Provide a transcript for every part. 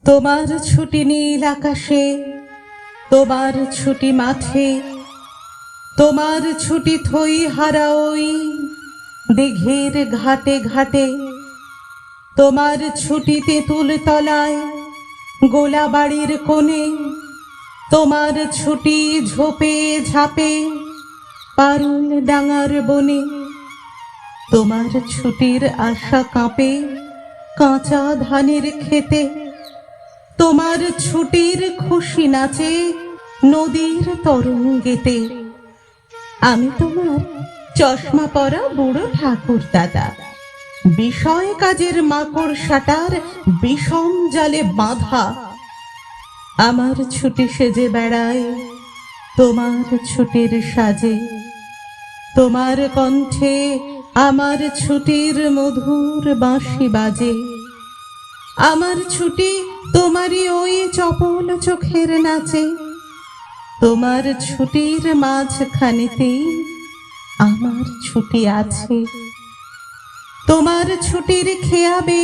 তোমার ছুটি নীল আকাশে, তোমার ছুটি মাঠে, তোমার ছুটি থই হারা ওই দিঘির ঘাটে ঘাটে, তোমার ছুটি তেঁতুল তলায় গোলা বাড়ির কোণে, তোমার ছুটি ঝোপে ঝাপে পারুল ডাঙার বনে, তোমার ছুটির আশা কাঁপে কাঁচা ধানের খেতে, তোমার ছুটির খুশি নাচে নদীর তরঙ্গেতে। আমি তোমার চশমা পরা বুড়ো ঠাকুর দাদা, বিষয় কাজের মাকড় সাটার বিষম জালে বাঁধা। আমার ছুটি সেজে বেড়ায় তোমার ছুটির সাজে, তোমার কণ্ঠে আমার ছুটির মধুর বাঁশি বাজে। আমার ছুটি তোমারই ওই চপল চোখের নাচে, তোমার ছুটির মাঝখানেতেই আমার ছুটি আছে। তোমার ছুটির খেয়াবে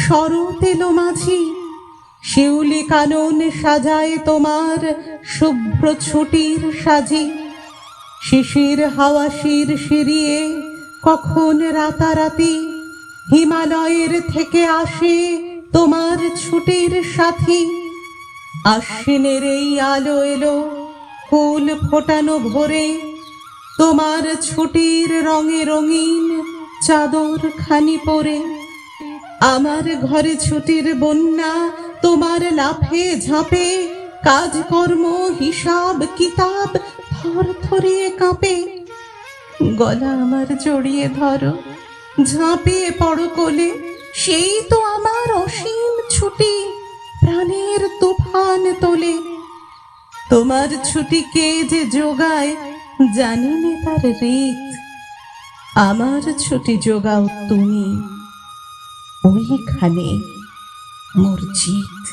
শরৎ এলো মাঝি, শিউলি কানন সাজায় তোমার শুভ্র ছুটির সাজি। শিশির হাওয়া শির শিরিয়ে কখন রাতারাতি হিমালয়ের থেকে আসে তোমার ছুটির সাথী। আশ্বিনের এই আলো এলো ফুল ফোটানো ভোরে, তোমার ছুটির রঙে রঙিন চাদর খানি পরে। আমার ঘরে ছুটির বন্যা তোমার লাফে ঝাঁপে, কাজকর্ম হিসাব কিতাব থরথরিয়ে কাঁপে। গলা আমার জড়িয়ে ধরো, ঝাঁপিয়ে পড়ো কোলে, সেই তো আমার অসীম ছুটি প্রাণের তুফান তোলে। তোমার ছুটিকে যে যোগায় জানি নে তার রীত, আমার ছুটি যোগাও তুমি ওইখানে মোর জিত।